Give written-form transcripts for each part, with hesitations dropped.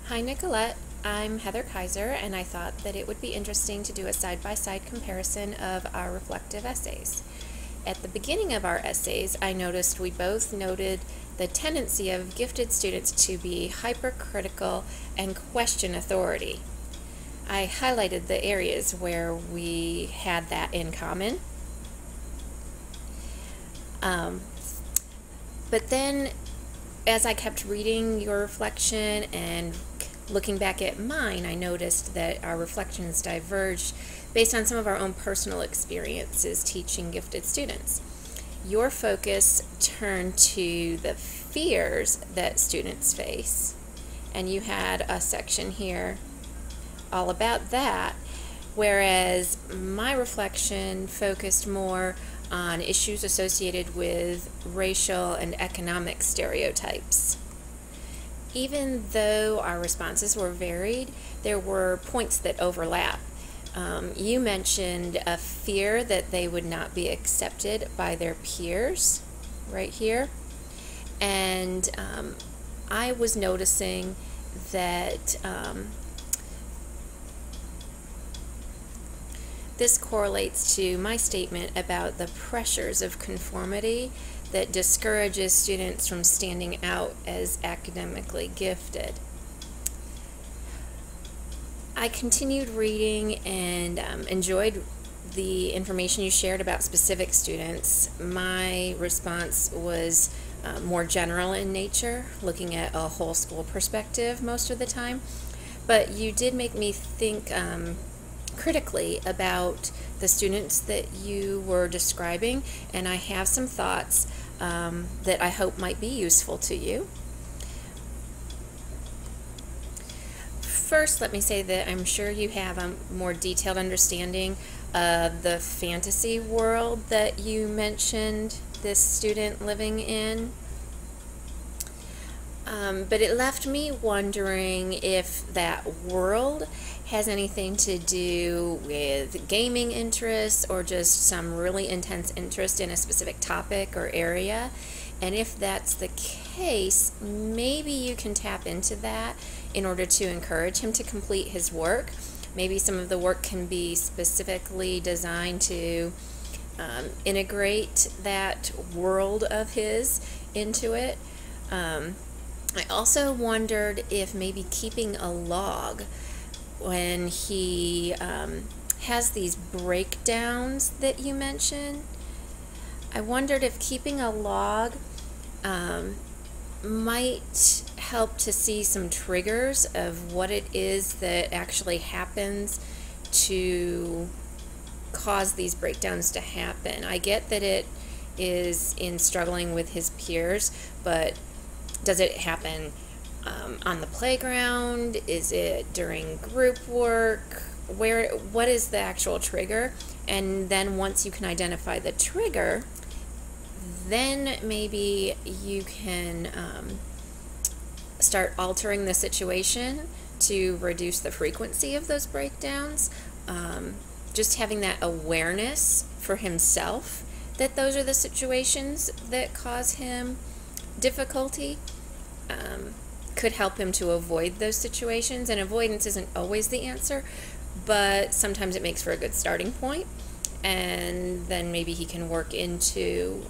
Hi Nicolette, I'm Heather Kaiser, and I thought that it would be interesting to do a side-by-side comparison of our reflective essays. At the beginning of our essays, I noticed we both noted the tendency of gifted students to be hypercritical and question authority. I highlighted the areas where we had that in common. But then, as I kept reading your reflection and looking back at mine, I noticed that our reflections diverged based on some of our own personal experiences teaching gifted students. Your focus turned to the fears that students face, and you had a section here all about that, whereas my reflection focused more on issues associated with racial and economic stereotypes. Even though our responses were varied, there were points that overlap. You mentioned a fear that they would not be accepted by their peers, right here. And I was noticing that this correlates to my statement about the pressures of conformity that discourages students from standing out as academically gifted. I continued reading and enjoyed the information you shared about specific students. My response was more general in nature, looking at a whole school perspective most of the time, but you did make me think critically about the students that you were describing, and I have some thoughts that I hope might be useful to you. First, let me say that I'm sure you have a more detailed understanding of the fantasy world that you mentioned this student living in. But it left me wondering if that world has anything to do with gaming interests or just some really intense interest in a specific topic or area. And if that's the case, maybe you can tap into that in order to encourage him to complete his work. Maybe some of the work can be specifically designed to integrate that world of his into it. I also wondered if maybe keeping a log when he has these breakdowns that you mentioned. I wondered if keeping a log might help to see some triggers of what it is that actually happens to cause these breakdowns to happen. I get that it is in struggling with his peers, but does it happen on the playground? Is it during group work? What is the actual trigger? And then once you can identify the trigger, then maybe you can start altering the situation to reduce the frequency of those breakdowns. Just having that awareness for himself that those are the situations that cause him difficulty could help him to avoid those situations. And avoidance isn't always the answer, but sometimes it makes for a good starting point. And then maybe he can work into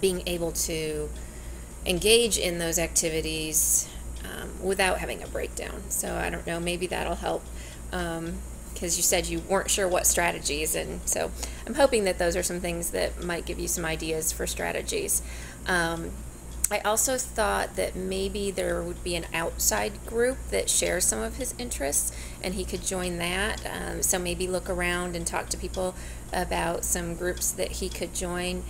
being able to engage in those activities without having a breakdown. So I don't know, maybe that'll help, because you said you weren't sure what strategies, and so I'm hoping that those are some things that might give you some ideas for strategies. I also thought that maybe there would be an outside group that shares some of his interests, and he could join that. So maybe look around and talk to people about some groups that he could join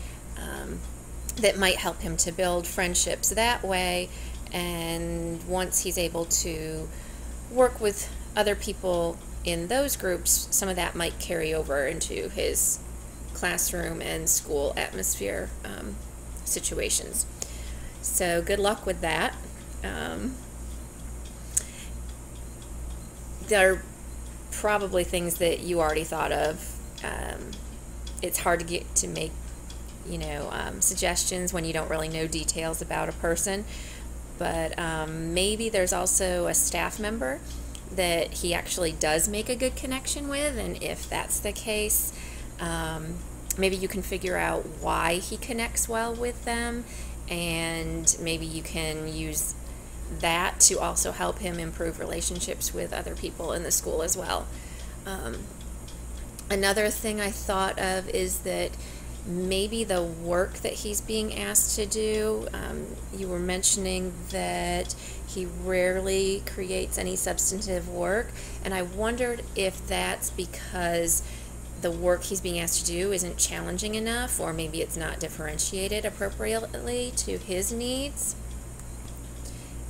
that might help him to build friendships that way. And once he's able to work with other people in those groups, some of that might carry over into his classroom and school atmosphere situations. So good luck with that. There are probably things that you already thought of. It's hard to get to make suggestions when you don't really know details about a person. but maybe there's also a staff member that he actually does make a good connection with, and if that's the case, maybe you can figure out why he connects well with them, and maybe you can use that to also help him improve relationships with other people in the school as well. Another thing I thought of is that maybe the work that he's being asked to do, you were mentioning that he rarely creates any substantive work, and I wondered if that's because the work he's being asked to do isn't challenging enough, or maybe it's not differentiated appropriately to his needs.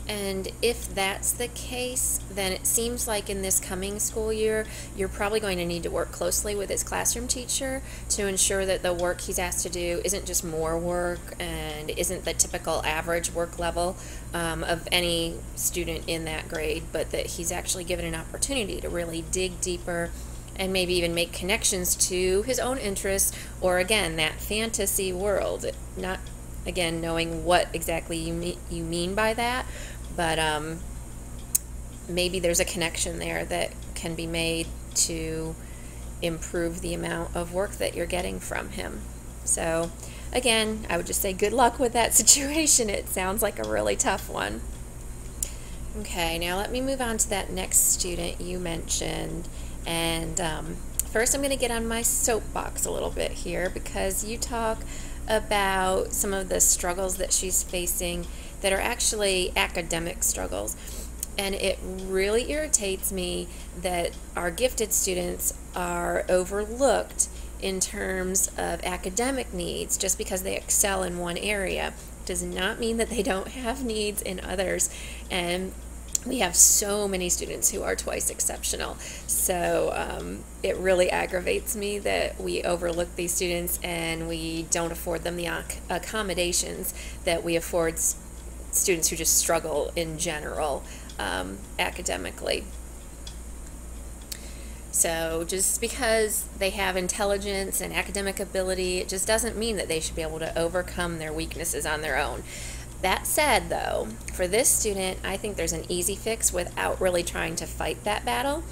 And if that's the case, then it seems like in this coming school year, you're probably going to need to work closely with his classroom teacher to ensure that the work he's asked to do isn't just more work and isn't the typical average work level of any student in that grade, but that he's actually given an opportunity to really dig deeper and maybe even make connections to his own interests, or again, that fantasy world. Not, again, knowing what exactly you mean by that, but maybe there's a connection there that can be made to improve the amount of work that you're getting from him. So again, I would just say good luck with that situation. It sounds like a really tough one. Okay, now let me move on to that next student you mentioned. And first I'm going to get on my soapbox a little bit here, because you talk about some of the struggles that she's facing that are actually academic struggles. And it really irritates me that our gifted students are overlooked in terms of academic needs just because they excel in one area. Does not mean that they don't have needs in others. And we have so many students who are twice exceptional. So it really aggravates me that we overlook these students and we don't afford them the accommodations that we afford students who just struggle in general academically. So just because they have intelligence and academic ability, it just doesn't mean that they should be able to overcome their weaknesses on their own. That said, though, for this student, I think there's an easy fix without really trying to fight that battle.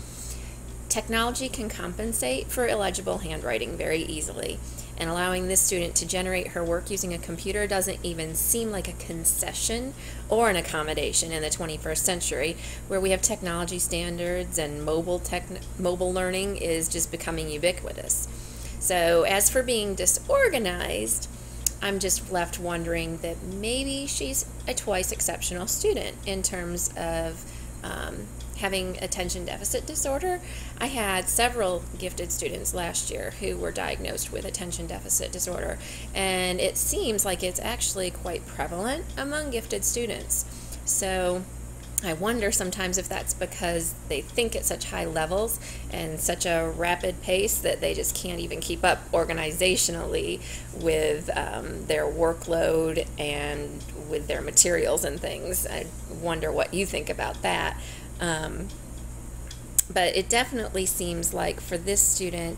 Technology can compensate for illegible handwriting very easily, and allowing this student to generate her work using a computer doesn't even seem like a concession or an accommodation in the 21st century, where we have technology standards and mobile learning is just becoming ubiquitous. So as for being disorganized, I'm just left wondering that maybe she's a twice exceptional student in terms of having attention deficit disorder. I had several gifted students last year who were diagnosed with attention deficit disorder, and it seems like it's actually quite prevalent among gifted students. So I wonder sometimes if that's because they think at such high levels and such a rapid pace that they just can't even keep up organizationally with their workload and with their materials and things. I wonder what you think about that. But it definitely seems like for this student,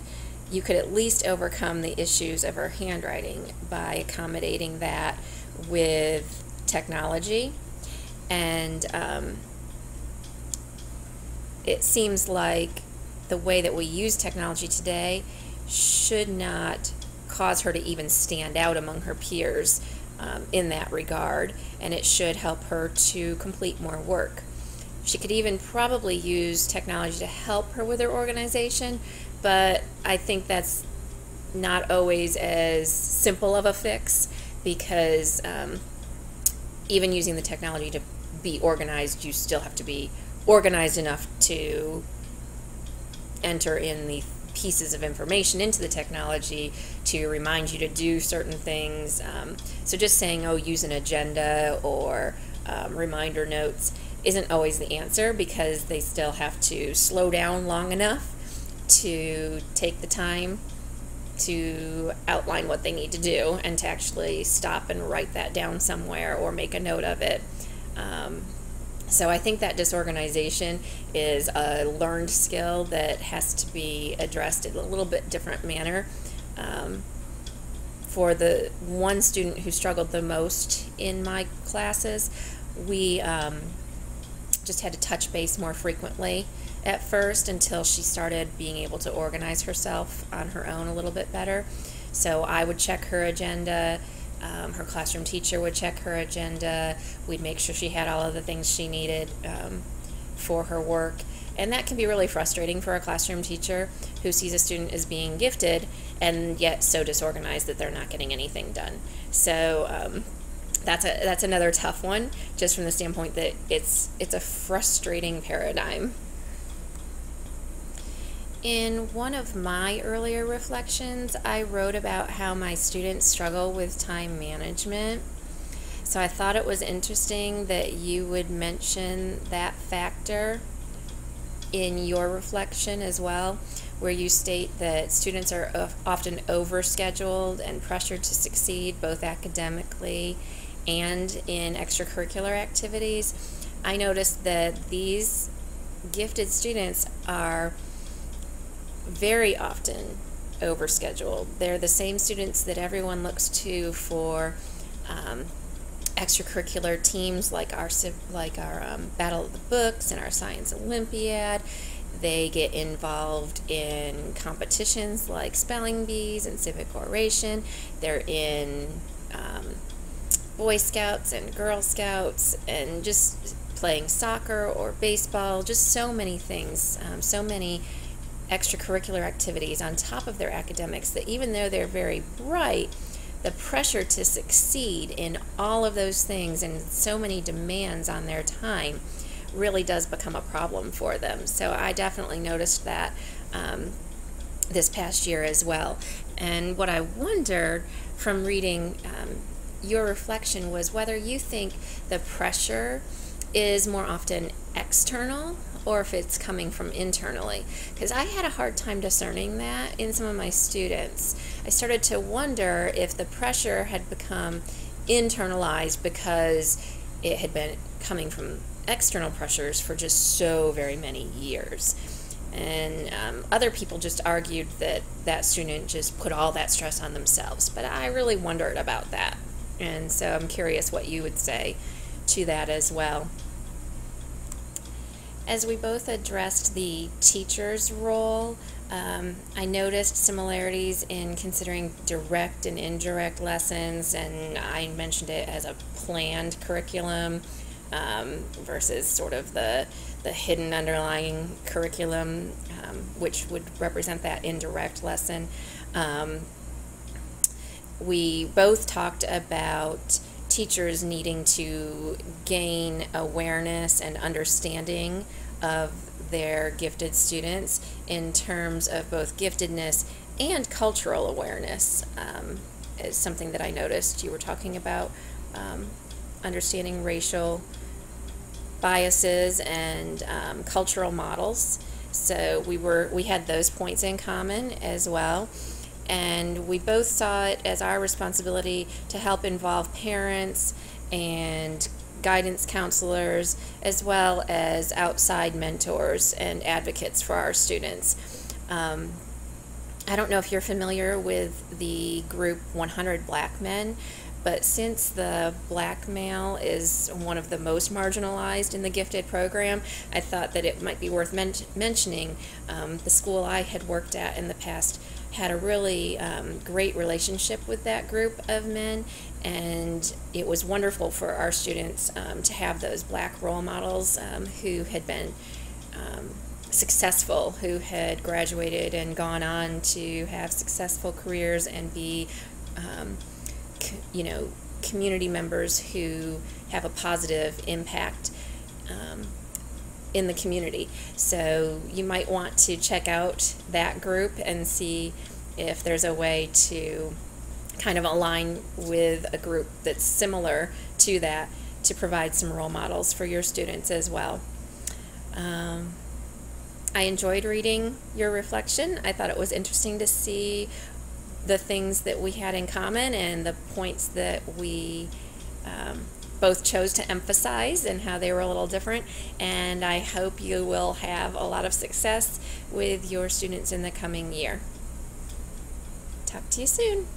you could at least overcome the issues of her handwriting by accommodating that with technology. And it seems like the way that we use technology today should not cause her to even stand out among her peers in that regard, and it should help her to complete more work. She could even probably use technology to help her with her organization, but I think that's not always as simple of a fix, because even using the technology to be organized, you still have to be organized enough to enter in the pieces of information into the technology to remind you to do certain things. So just saying, oh, use an agenda or reminder notes isn't always the answer, because they still have to slow down long enough to take the time to outline what they need to do and to actually stop and write that down somewhere or make a note of it. So I think that disorganization is a learned skill that has to be addressed in a little bit different manner. For the one student who struggled the most in my classes, we just had to touch base more frequently at first until she started being able to organize herself on her own a little bit better. So I would check her agenda. Her classroom teacher would check her agenda. We'd make sure she had all of the things she needed for her work. And that can be really frustrating for a classroom teacher who sees a student as being gifted and yet so disorganized that they're not getting anything done. So that's another tough one, just from the standpoint that it's a frustrating paradigm. In one of my earlier reflections, I wrote about how my students struggle with time management. So I thought it was interesting that you would mention that factor in your reflection as well, where you state that students are often overscheduled and pressured to succeed both academically and in extracurricular activities. I noticed that these gifted students are very often overscheduled. They're the same students that everyone looks to for extracurricular teams like our Battle of the Books and our Science Olympiad. They get involved in competitions like spelling bees and civic oration. They're in Boy Scouts and Girl Scouts and just playing soccer or baseball, just so many things, so many extracurricular activities on top of their academics that even though they're very bright, the pressure to succeed in all of those things and so many demands on their time really does become a problem for them. So I definitely noticed that this past year as well. And what I wondered from reading your reflection was whether you think the pressure is more often external or if it's coming from internally. Because I had a hard time discerning that in some of my students. I started to wonder if the pressure had become internalized because it had been coming from external pressures for just so very many years. And other people just argued that that student just put all that stress on themselves. But I really wondered about that. And so I'm curious what you would say to that as well. As we both addressed the teacher's role, I noticed similarities in considering direct and indirect lessons, and I mentioned it as a planned curriculum versus sort of the hidden underlying curriculum, which would represent that indirect lesson. We both talked about teachers needing to gain awareness and understanding of their gifted students in terms of both giftedness and cultural awareness is something that I noticed you were talking about, understanding racial biases and cultural models. So we had those points in common as well. And we both saw it as our responsibility to help involve parents and guidance counselors, as well as outside mentors and advocates for our students. I don't know if you're familiar with the group 100 Black Men, but since the black male is one of the most marginalized in the gifted program, I thought that it might be worth mentioning. The school I had worked at in the past had a really great relationship with that group of men, and it was wonderful for our students to have those black role models who had been successful, who had graduated and gone on to have successful careers and be community members who have a positive impact in the community. So you might want to check out that group and see if there's a way to kind of align with a group that's similar to that to provide some role models for your students as well. I enjoyed reading your reflection. I thought it was interesting to see the things that we had in common and the points that we both chose to emphasize and how they were a little different. And I hope you will have a lot of success with your students in the coming year. Talk to you soon.